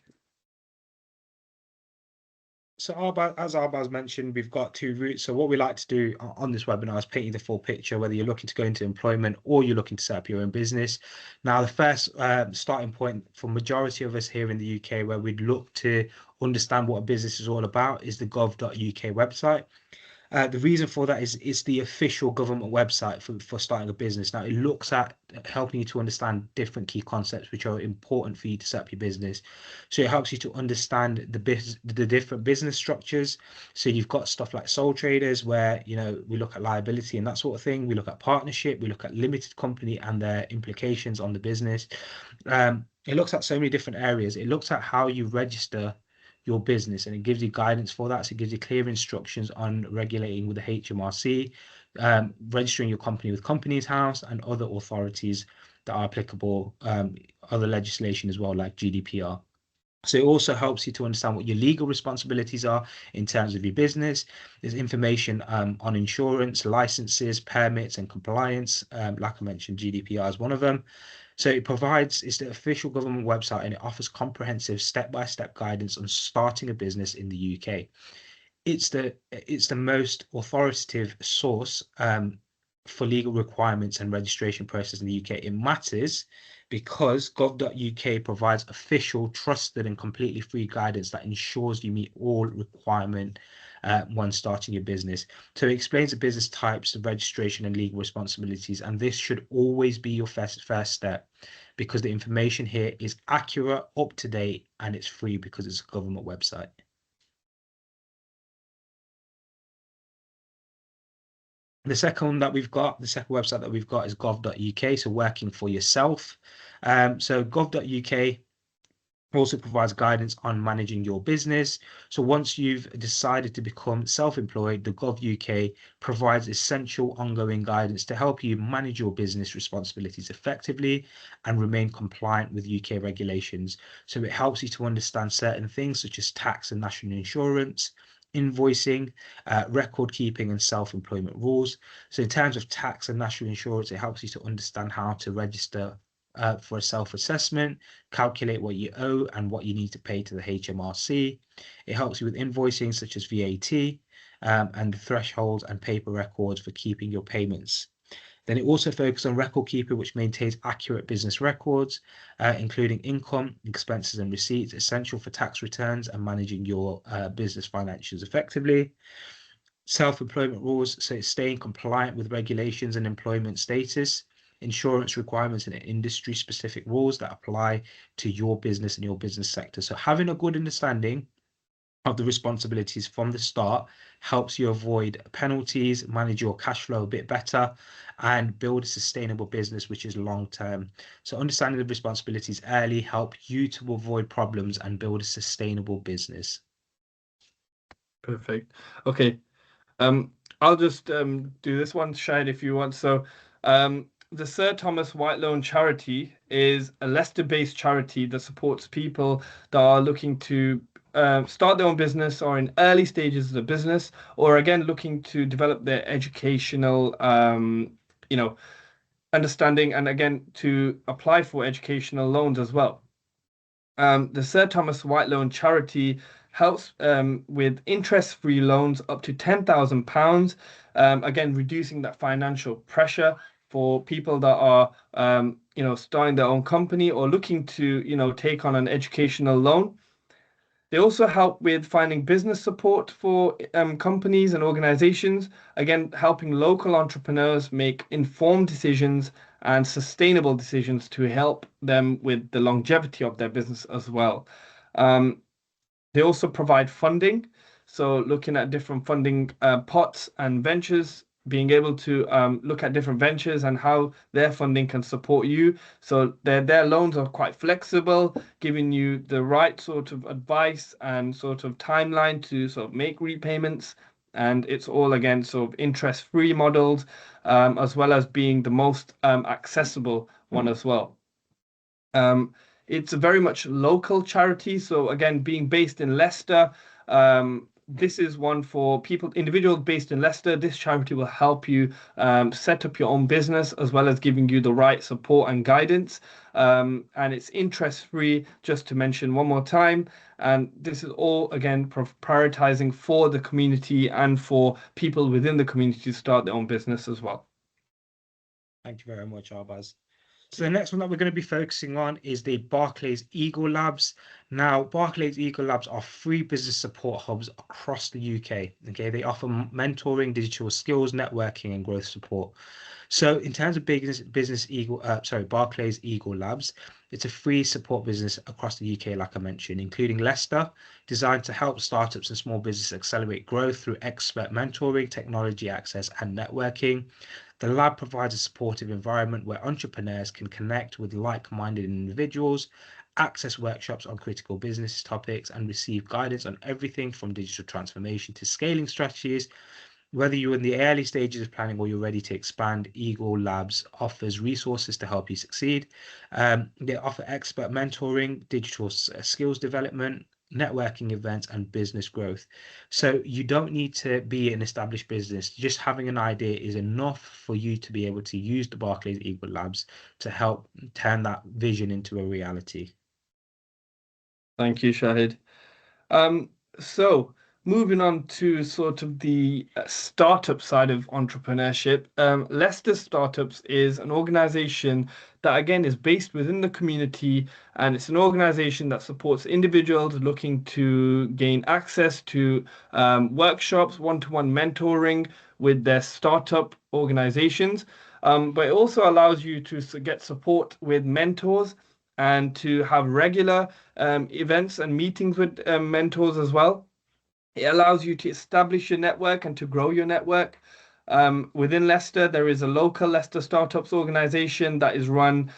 So as Arbaz mentioned, we've got two routes. So what we like to do on this webinar is paint you the full picture, whether you're looking to go into employment or you're looking to set up your own business. Now, the first starting point for majority of us here in the UK, where we'd look to understand what a business is all about, is the gov.uk website. The reason for that is it's the official government website for starting a business. Now, it looks at helping you to understand different key concepts which are important for you to set up your business. So it helps you to understand the different business structures. So you've got stuff like sole traders, where we look at liability and that sort of thing. We look at partnership, we look at limited company and their implications on the business. It looks at so many different areas. It looks at how you register your business, and it gives you guidance for that. So it gives you clear instructions on regulating with the HMRC, registering your company with Companies House and other authorities that are applicable, other legislation as well, like GDPR. So it also helps you to understand what your legal responsibilities are in terms of your business. There's information on insurance, licenses, permits, and compliance. Like I mentioned, GDPR is one of them. So it's the official government website, and it offers comprehensive step-by-step guidance on starting a business in the UK. It's the most authoritative source for legal requirements and registration process in the UK. It matters because gov.uk provides official, trusted, and completely free guidance that ensures you meet all requirements when starting your business. So it explains the business types, the registration and legal responsibilities, and this should always be your first step, because the information here is accurate, up to date, and it's free because it's a government website. The second website that we've got is gov.uk, so working for yourself. So gov.uk also provides guidance on managing your business. So once you've decided to become self-employed, the Gov.uk provides essential ongoing guidance to help you manage your business responsibilities effectively and remain compliant with UK regulations. So it helps you to understand certain things such as tax and national insurance, invoicing, record keeping, and self-employment rules. So in terms of tax and national insurance, it helps you to understand how to register for a self-assessment, calculate what you owe and what you need to pay to the HMRC. It helps you with invoicing such as VAT, and the thresholds and paper records for keeping your payments. Then it also focuses on record keeping, which maintains accurate business records, including income, expenses, and receipts, essential for tax returns and managing your business financials effectively. Self-employment rules, so it's staying compliant with regulations and employment status, insurance requirements, and industry-specific rules that apply to your business and your business sector. So having a good understanding of the responsibilities from the start helps you avoid penalties, manage your cash flow a bit better, and build a sustainable business which is long term. So understanding the responsibilities early help you to avoid problems and build a sustainable business. Perfect. Okay. I'll just do this one, Shahid, if you want. So, the Sir Thomas White Loan Charity is a Leicester-based charity that supports people that are looking to start their own business or in early stages of the business, or again looking to develop their educational, understanding, and again to apply for educational loans as well. The Sir Thomas White Loan Charity helps with interest-free loans up to £10,000, again reducing that financial pressure for people that are starting their own company or looking to take on an educational loan. They also help with finding business support for companies and organizations, again helping local entrepreneurs make informed decisions and sustainable decisions to help them with the longevity of their business as well. They also provide funding. So looking at different funding pots and ventures, being able to look at different ventures and how their funding can support you. So their loans are quite flexible, giving you the right sort of advice and sort of timeline to sort of make repayments. And it's all again sort of interest-free models, as well as being the most accessible one as well. It's a very much local charity. So again, being based in Leicester, this is one for people, individuals based in Leicester. This charity will help you set up your own business as well as giving you the right support and guidance. And it's interest free, just to mention one more time. And this is all, again, prioritizing for the community and for people within the community to start their own business as well. Thank you very much, Arbaz. So the next one that we're going to be focusing on is the Barclays Eagle Labs. Now, Barclays Eagle Labs are free business support hubs across the UK. Okay, they offer mentoring, digital skills, networking, and growth support. So in terms of Barclays Eagle Labs, it's a free support business across the UK, like I mentioned, including Leicester, designed to help startups and small business accelerate growth through expert mentoring, technology access, and networking. The lab provides a supportive environment where entrepreneurs can connect with like-minded individuals, access workshops on critical business topics, and receive guidance on everything from digital transformation to scaling strategies. Whether you're in the early stages of planning or you're ready to expand, Eagle Labs offers resources to help you succeed. They offer expert mentoring, digital skills development, networking events, and business growth. So you don't need to be an established business. Just having an idea is enough for you to be able to use the Barclays Eagle Labs to help turn that vision into a reality. Thank you, Shahid. So moving on to sort of the startup side of entrepreneurship, Leicester Startups is an organization that again is based within the community, and it's an organization that supports individuals looking to gain access to workshops, one-to-one mentoring with their startup organizations. But it also allows you to get support with mentors and to have regular events and meetings with mentors as well. It allows you to establish your network and to grow your network. Within Leicester, there is a local Leicester Startups organization that is run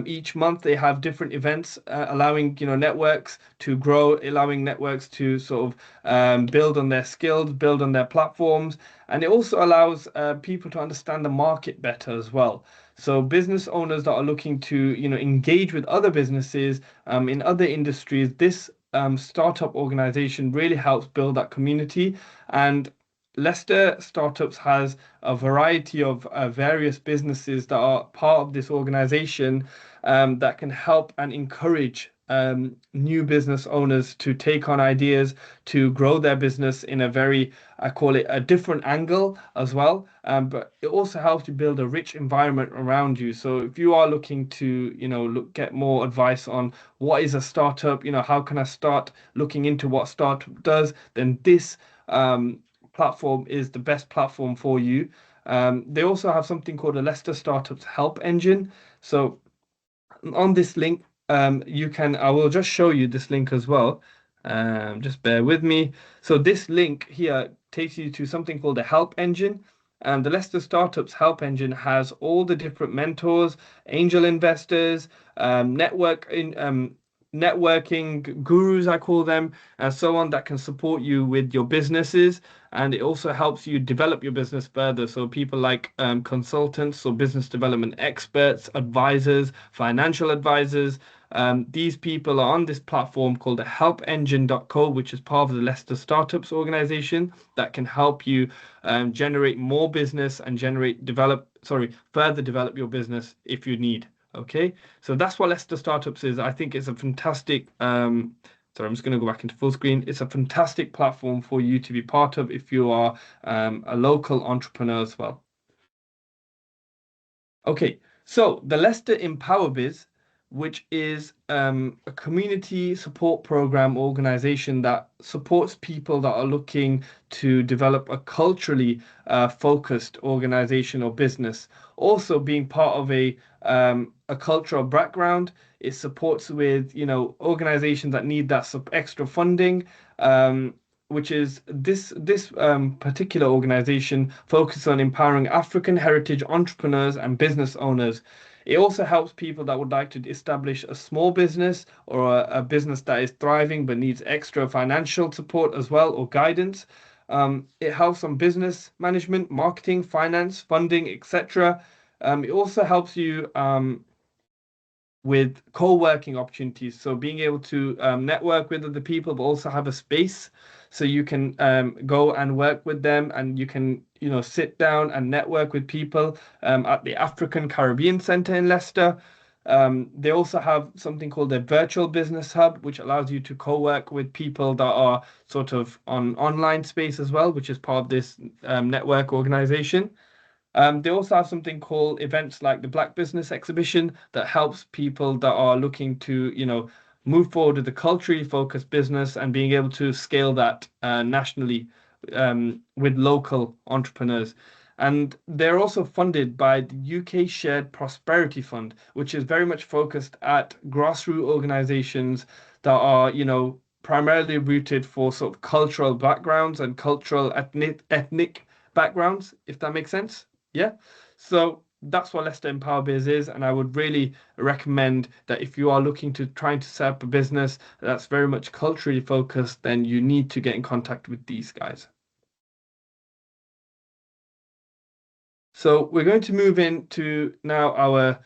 each month. They have different events allowing networks to grow, allowing networks to sort of build on their skills, build on their platforms, and it also allows people to understand the market better as well. So business owners that are looking to engage with other businesses in other industries, this startup organization really helps build that community. And Leicester Startups has a variety of various businesses that are part of this organization that can help and encourage new business owners to take on ideas to grow their business in a very, I call it a different angle as well. But it also helps you build a rich environment around you. So if you are looking to, get more advice on what is a startup, how can I start looking into what startup does, then this platform is the best platform for you. They also have something called a Leicester Startups Help Engine. So on this link, I will just show you this link as well. Just bear with me. So this link here takes you to something called a help engine. And the Leicester Startups Help Engine has all the different mentors, angel investors, networking gurus, I call them, and so on, that can support you with your businesses. And it also helps you develop your business further. So people like consultants or business development experts, advisors, financial advisors, these people are on this platform called helpengine.co, which is part of the Leicester Startups organization that can help you generate more business and further develop your business if you need. Okay, so that's what Leicester Startups is. I think it's a fantastic, sorry, I'm just going to go back into full screen. It's a fantastic platform for you to be part of if you are a local entrepreneur as well. Okay, so the Leicester Empower Biz, which is a community support program organization that supports people that are looking to develop a culturally focused organization or business. Also, being part of a cultural background, it supports with organizations that need that extra funding. Which is this particular organization focuses on empowering African heritage entrepreneurs and business owners. It also helps people that would like to establish a small business or a business that is thriving but needs extra financial support as well or guidance. It helps on business management, marketing, finance, funding, etc. It also helps you with co-working opportunities. So being able to network with other people, but also have a space so you can go and work with them, and you can sit down and network with people at the African Caribbean Centre in Leicester. They also have something called a virtual business hub, which allows you to co-work with people that are sort of on online space as well, which is part of this network organization. They also have something called events like the Black Business Exhibition that helps people that are looking to, move forward with a culturally focused business and being able to scale that nationally with local entrepreneurs. And they're also funded by the UK Shared Prosperity Fund, which is very much focused at grassroots organizations that are, primarily rooted for sort of cultural backgrounds and cultural ethnic backgrounds, if that makes sense. Yeah. So that's what Leicester Empower Biz is. And I would really recommend that if you are looking to trying to set up a business that's very much culturally focused, then you need to get in contact with these guys. So we're going to move into now our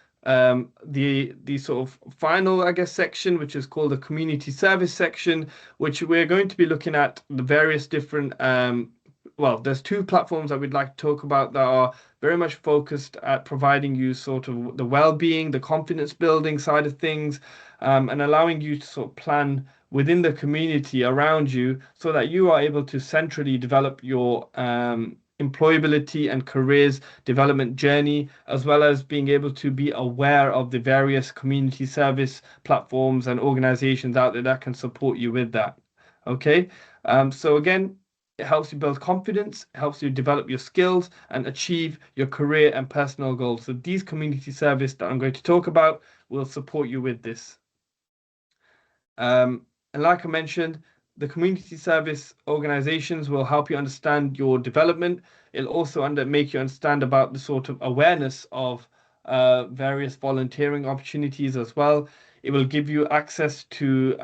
the sort of final, I guess, section, which is called the community service section, which we're going to be looking at the various different well, there's two platforms that we'd like to talk about that are very much focused at providing you sort of the well-being, the confidence building side of things, and allowing you to sort of plan within the community around you so that you are able to centrally develop your employability and careers development journey, as well as being able to be aware of the various community service platforms and organizations out there that can support you with that. Okay. So again, it helps you build confidence, it helps you develop your skills and achieve your career and personal goals. So these community service that I'm going to talk about will support you with this. And like I mentioned, the community service organizations will help you understand your development. It'll also make you understand about the sort of awareness of various volunteering opportunities as well. It will give you access to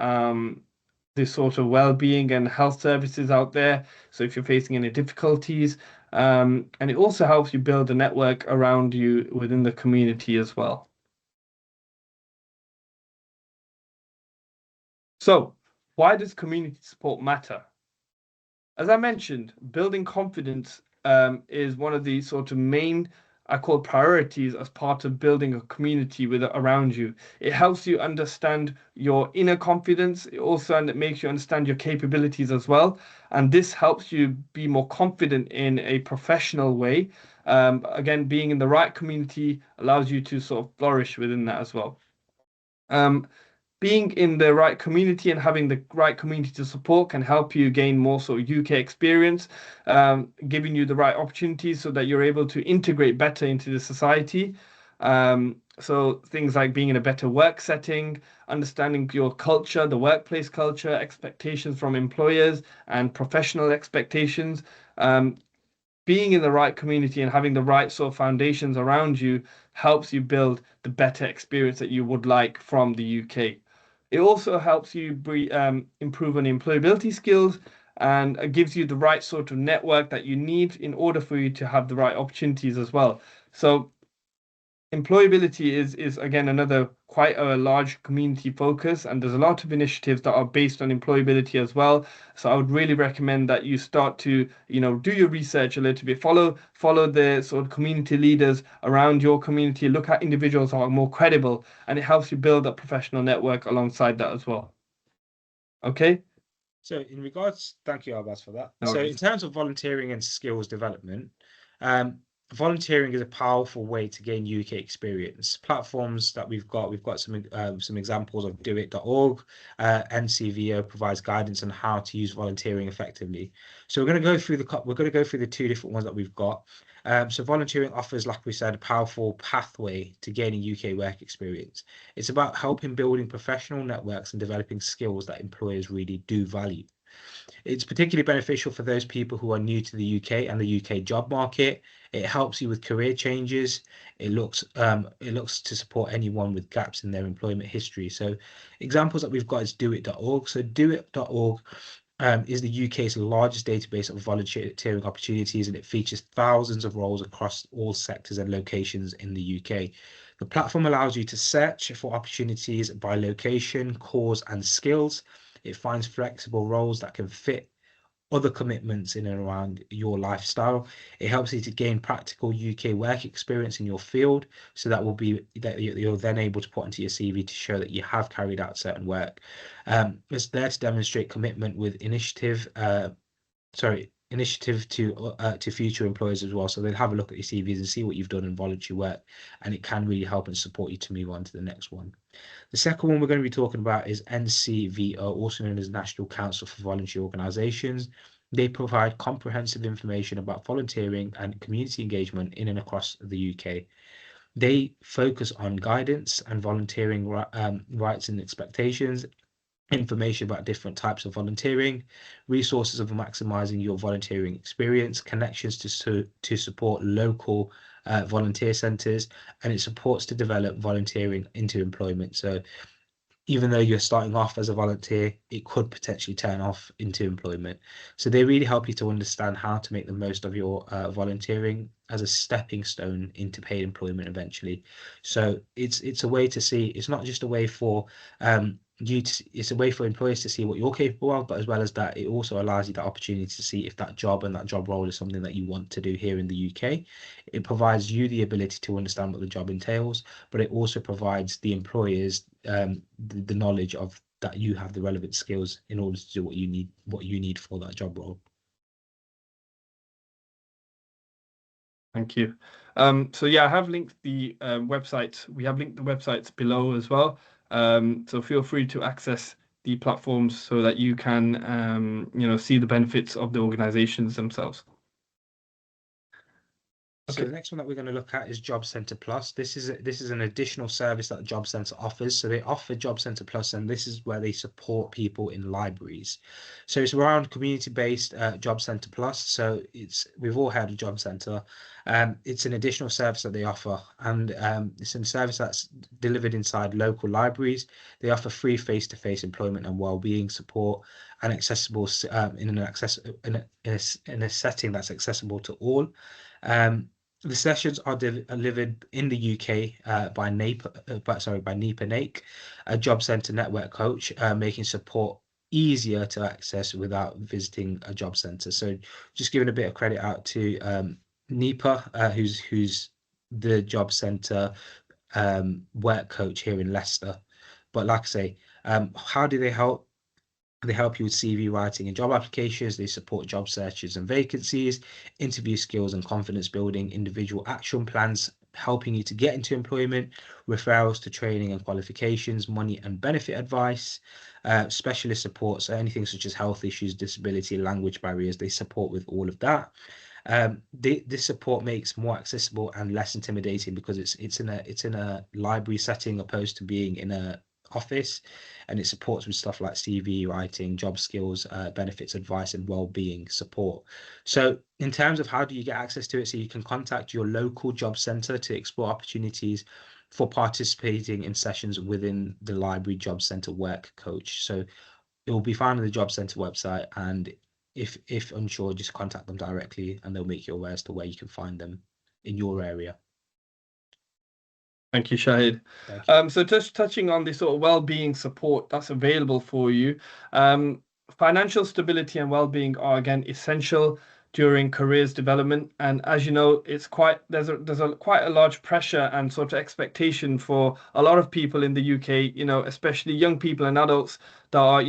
the sort of well-being and health services out there. So if you're facing any difficulties, and it also helps you build a network around you within the community as well. So why does community support matter? As I mentioned, building confidence is one of the sort of main, I call priorities as part of building a community around you. It helps you understand your inner confidence. It also makes you understand your capabilities as well. And this helps you be more confident in a professional way. Again, being in the right community allows you to sort of flourish within that as well. Being in the right community and having the right community to support can help you gain more sort of UK experience, giving you the right opportunities so that you're able to integrate better into the society. So things like being in a better work setting, understanding your culture, the workplace culture, expectations from employers and professional expectations. Being in the right community and having the right sort of foundations around you helps you build the better experience that you would like from the UK. It also helps you improve on employability skills and gives you the right sort of network that you need in order for you to have the right opportunities as well. So employability is again another quite a large community focus, and there's a lot of initiatives that are based on employability as well. So I would really recommend that you start to do your research a little bit, follow the sort of community leaders around your community, look at individuals who are more credible, and it helps you build a professional network alongside that as well. Okay. So in regards, thank you, Abbas, for that. No So in worries. terms of volunteering and skills development, volunteering is a powerful way to gain UK experience. Platforms that we've got some examples of doit.org. NCVO provides guidance on how to use volunteering effectively. So we're going to go through the two different ones that we've got. So volunteering offers, like we said, a powerful pathway to gaining UK work experience. It's about helping building professional networks and developing skills that employers really do value. It's particularly beneficial for those people who are new to the UK and the UK job market. It helps you with career changes. It looks to support anyone with gaps in their employment history. So examples that we've got is doit.org. So doit.org is the UK's largest database of volunteering opportunities, and it features thousands of roles across all sectors and locations in the UK. The platform allows you to search for opportunities by location, cause, and skills. It finds flexible roles that can fit other commitments in and around your lifestyle. It helps you to gain practical UK work experience in your field, so that you're then able to put into your CV to show that you have carried out certain work. It's there to demonstrate commitment with initiative to future employers as well. So they'll have a look at your CVs and see what you've done in voluntary work, and it can really help and support you to move on to the next one. The second one we're going to be talking about is NCVO, also known as National Council for Voluntary Organisations. They provide comprehensive information about volunteering and community engagement in and across the UK. They focus on guidance and volunteering rights and expectations, information about different types of volunteering, resources of maximizing your volunteering experience, connections to support local volunteer centres, and it supports to develop volunteering into employment. So even though you're starting off as a volunteer, it could potentially turn off into employment. So they really help you to understand how to make the most of your volunteering as a stepping stone into paid employment eventually. So it's a way to see. It's not just a way for it's a way for employers to see what you're capable of, but as well as that, it also allows you the opportunity to see if that job and that job role is something that you want to do here in the UK. It provides you the ability to understand what the job entails, but it also provides the employers the knowledge of that you have the relevant skills in order to do what you need for that job role. Thank you. So yeah, I have linked the websites. We have linked the websites below as well. So feel free to access the platforms so that you can see the benefits of the organizations themselves. So the next one that we're going to look at is Job Centre Plus. This is an additional service that Job Centre offers. So they offer Job Centre Plus, and this is where they support people in libraries. So it's around community-based Job Centre Plus. So we've all heard of Job Centre. It's an additional service that they offer, and it's a service that's delivered inside local libraries. They offer free face-to-face employment and wellbeing support, and accessible in a setting that's accessible to all. The sessions are delivered in the UK by NEPA NAIC, a job centre network coach, making support easier to access without visiting a job centre. So just giving a bit of credit out to NEPA, who's the job centre work coach here in Leicester. But like I say, how do they help? They help you with CV writing and job applications. They support job searches and vacancies, interview skills and confidence building, individual action plans, helping you to get into employment, referrals to training and qualifications, money and benefit advice, specialist support. So anything such as health issues, disability, language barriers, they support with all of that. This support makes more accessible and less intimidating because it's in a library setting opposed to being in a office, and it supports with stuff like CV writing, job skills, benefits advice, and well-being support. So in terms of how do you get access to it, so you can contact your local job centre to explore opportunities for participating in sessions within the library job centre work coach. So it will be found on the job centre website, and if unsure, just contact them directly and they'll make you aware as to where you can find them in your area. Thank you, Shahid. Thank you. So just touching on the sort of well-being support that's available for you, financial stability and well-being are again essential during careers development. And as you know, it's there's quite a large pressure and sort of expectation for a lot of people in the UK, especially young people and adults that are,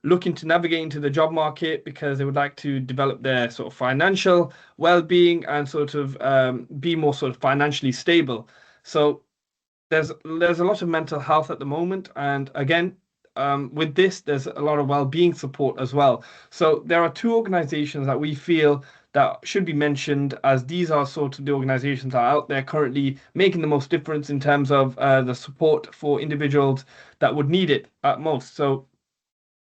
looking to navigate into the job market because they would like to develop their sort of financial well-being and sort of be more sort of financially stable. So there's a lot of mental health at the moment, and again, with this, there's a lot of well-being support as well. So there are two organizations that we feel that should be mentioned, as these are sort of the organizations that are out there currently making the most difference in terms of the support for individuals that would need it at most. So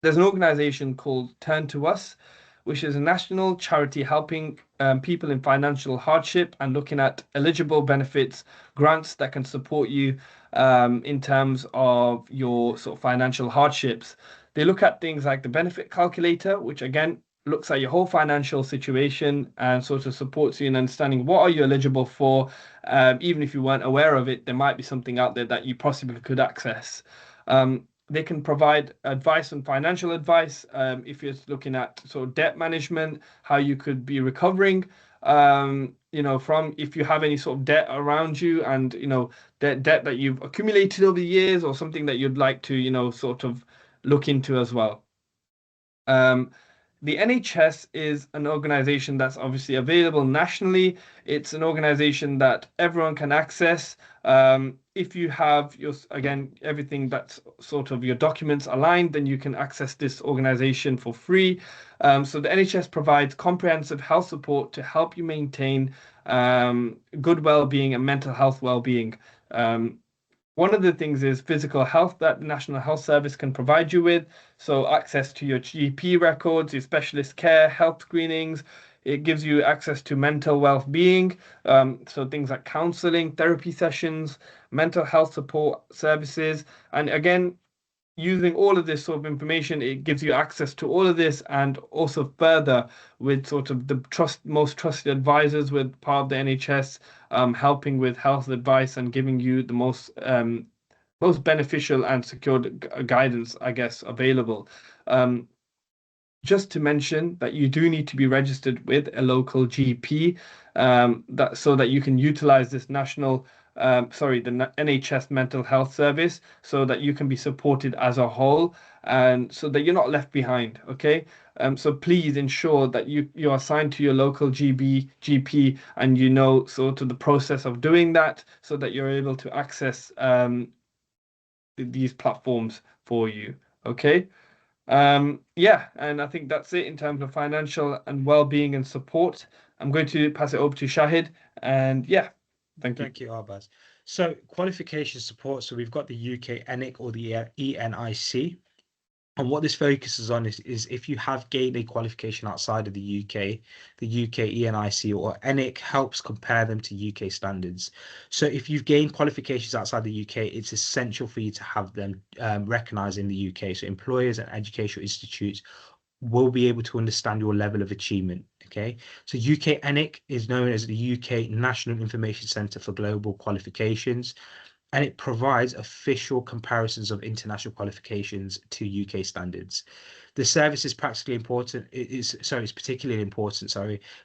there's an organization called Turn to Us, which is a national charity helping people in financial hardship and looking at eligible benefits, grants that can support you in terms of your sort of financial hardships. They look at things like the benefit calculator, which again looks at your whole financial situation and sort of supports you in understanding what are you eligible for. Even if you weren't aware of it, there might be something out there that you possibly could access. They can provide advice and financial advice if you're looking at sort of debt management, how you could be recovering, from if you have any sort of debt around you and, debt that you've accumulated over the years or something that you'd like to, sort of look into as well. The NHS is an organization that's obviously available nationally. It's an organization that everyone can access. If you have again, everything that's sort of your documents aligned, then you can access this organization for free. So the NHS provides comprehensive health support to help you maintain good well-being and mental health well-being. One of the things is physical health that the National Health Service can provide you with. So access to your GP records, your specialist care, health screenings. It gives you access to mental well-being. So things like counseling, therapy sessions, mental health support services. And again, using all of this sort of information, it gives you access to all of this and also further with sort of the most trusted advisors with part of the NHS, helping with health advice and giving you the most beneficial and secured guidance, I guess, available. Just to mention that you do need to be registered with a local GP, so that you can utilize this the NHS mental health service, so that you can be supported as a whole and so that you're not left behind. Okay. So please ensure that you're assigned to your local GP and sort of the process of doing that so that you're able to access these platforms for you. Okay. Yeah, and I think that's it in terms of financial and well-being and support. I'm going to pass it over to Shahid, and yeah, thank you. Thank you, Arbaz. So qualification support. So we've got the UK ENIC or the ENIC. And what this focuses on is if you have gained a qualification outside of the UK ENIC or ENIC helps compare them to UK standards. So if you've gained qualifications outside the UK, it's essential for you to have them recognised in the UK. So employers and educational institutes will be able to understand your level of achievement. Okay, so UK ENIC is known as the UK National Information Centre for Global Qualifications, and it provides official comparisons of international qualifications to UK standards. The service is practically important. It's particularly important,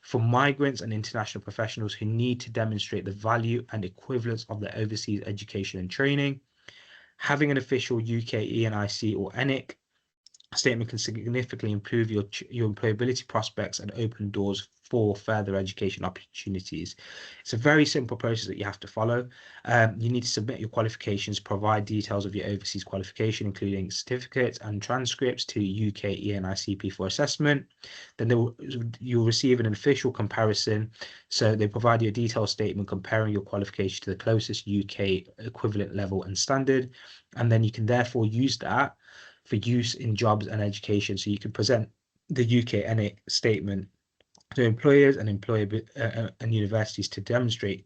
for migrants and international professionals who need to demonstrate the value and equivalence of their overseas education and training. Having an official UK ENIC or ENIC statement can significantly improve your employability prospects and open doors for further education opportunities. It's a very simple process that you have to follow. You need to submit your qualifications, provide details of your overseas qualification, including certificates and transcripts to UK ENICP for assessment. Then you'll receive an official comparison. So they provide you a detailed statement comparing your qualification to the closest UK equivalent level and standard. And then you can therefore use that for use in jobs and education. So you can present the UK ENIC statement to employers and and universities to demonstrate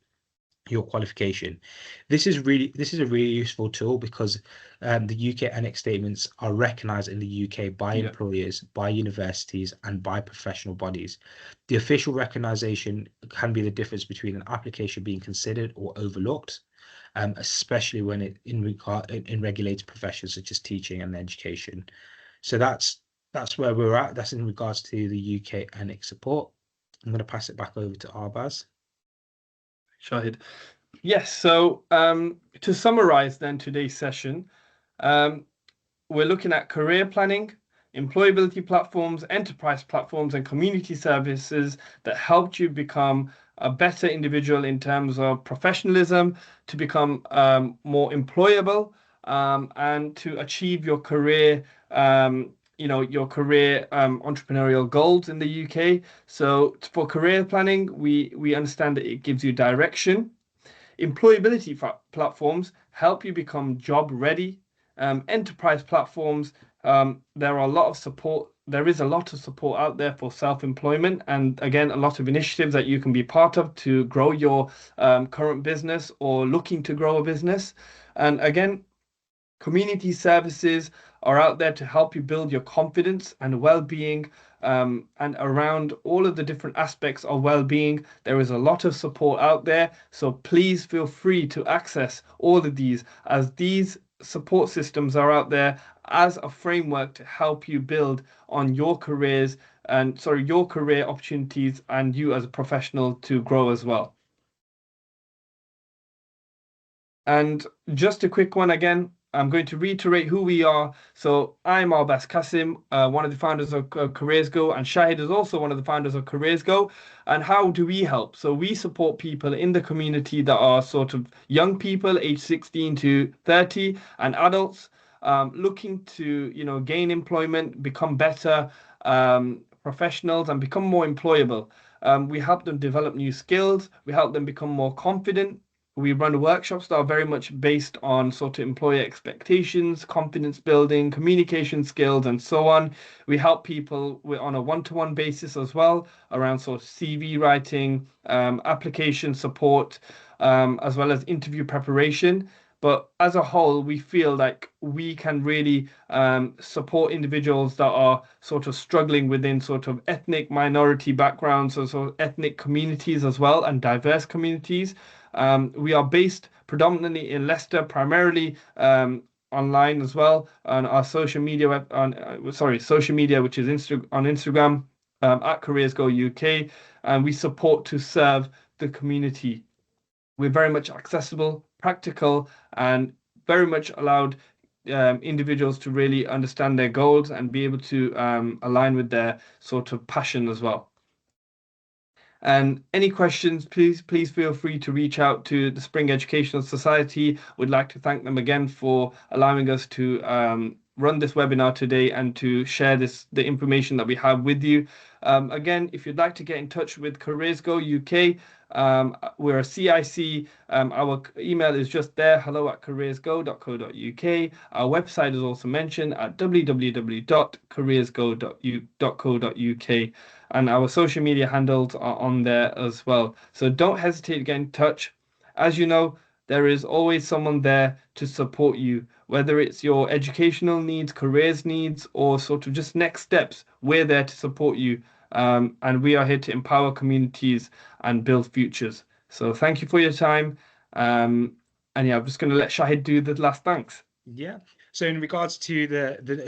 your qualification. This is a really useful tool because the UK ENIC statements are recognised in the UK by employers, by universities, and by professional bodies. The official recognition can be the difference between an application being considered or overlooked, especially when in regulated professions such as teaching and education. So that's where we're at. That's in regards to the UK ENIC support. I'm going to pass it back over to Arbaz. Shahid. Yes, so to summarize then today's session, we're looking at career planning, employability platforms, enterprise platforms, and community services that helped you become a better individual in terms of professionalism, to become more employable, and to achieve your career, your career entrepreneurial goals in the UK. So for career planning, we understand that it gives you direction. Employability platforms help you become job ready. Enterprise platforms, there are a lot of support. There is a lot of support out there for self-employment, and again, a lot of initiatives that you can be part of to grow your current business or looking to grow a business. And again, community services are out there to help you build your confidence and well-being. And around all of the different aspects of well-being, there is a lot of support out there. So please feel free to access all of these, as these support systems are out there as a framework to help you build on your careers and your career opportunities, and you as a professional to grow as well. And just a quick one again, I'm going to reiterate who we are. So I'm Albas Kasim, one of the founders of CareersGo, and Shahid is also one of the founders of CareersGo. And how do we help? So we support people in the community that are sort of young people, aged 16 to 30, and adults looking to, gain employment, become better professionals, and become more employable. We help them develop new skills. We help them become more confident. We run workshops that are very much based on sort of employer expectations, confidence building, communication skills, and so on. We help people on a one-to-one basis as well around sort of CV writing, application support, as well as interview preparation. But as a whole, we feel like we can really support individuals that are sort of struggling within sort of ethnic minority backgrounds, or sort of ethnic communities as well, and diverse communities. We are based predominantly in Leicester, primarily online as well on our social media social media, which is on Instagram at CareersGo UK, and we support to serve the community. We're very much accessible, practical, and very much allowed individuals to really understand their goals and be able to align with their sort of passion as well. And any questions, please feel free to reach out to the Spring Educational Society. We'd like to thank them again for allowing us to run this webinar today and to share the information that we have with you. Again, if you'd like to get in touch with CareersGo UK, we're a CIC. Our email is just there, hello@careersgo.co.uk. Our website is also mentioned at www.careersgo.co.uk. And our social media handles are on there as well. So don't hesitate to get in touch. As you know, there is always someone there to support you, whether it's your educational needs, careers needs, or sort of just next steps. We're there to support you. And we are here to empower communities and build futures. So thank you for your time. And yeah, I'm just going to let Shahid do the last thanks. Yeah. So in regards to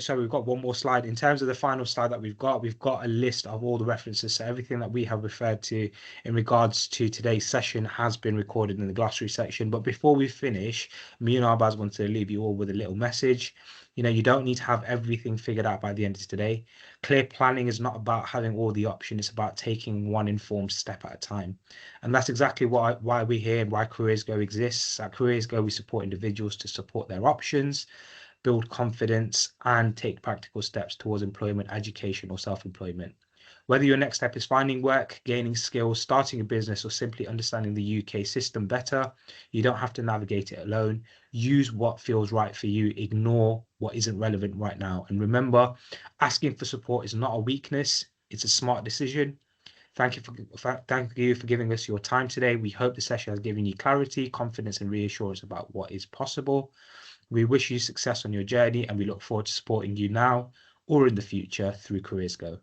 so we've got one more slide. In terms of the final slide that we've got a list of all the references. So everything that we have referred to in regards to today's session has been recorded in the glossary section. But before we finish, me and Arbaz want to leave you all with a little message. You don't need to have everything figured out by the end of today. Clear planning is not about having all the options. It's about taking one informed step at a time. And that's exactly why we're here and why CareersGo exists. At CareersGo, we support individuals to support their options, build confidence, and take practical steps towards employment, education, or self-employment. Whether your next step is finding work, gaining skills, starting a business, or simply understanding the UK system better, you don't have to navigate it alone. Use what feels right for you. Ignore what isn't relevant right now. And remember, asking for support is not a weakness. It's a smart decision. Thank you for giving us your time today. We hope the session has given you clarity, confidence, and reassurance about what is possible. We wish you success on your journey, and we look forward to supporting you now or in the future through CareersGo.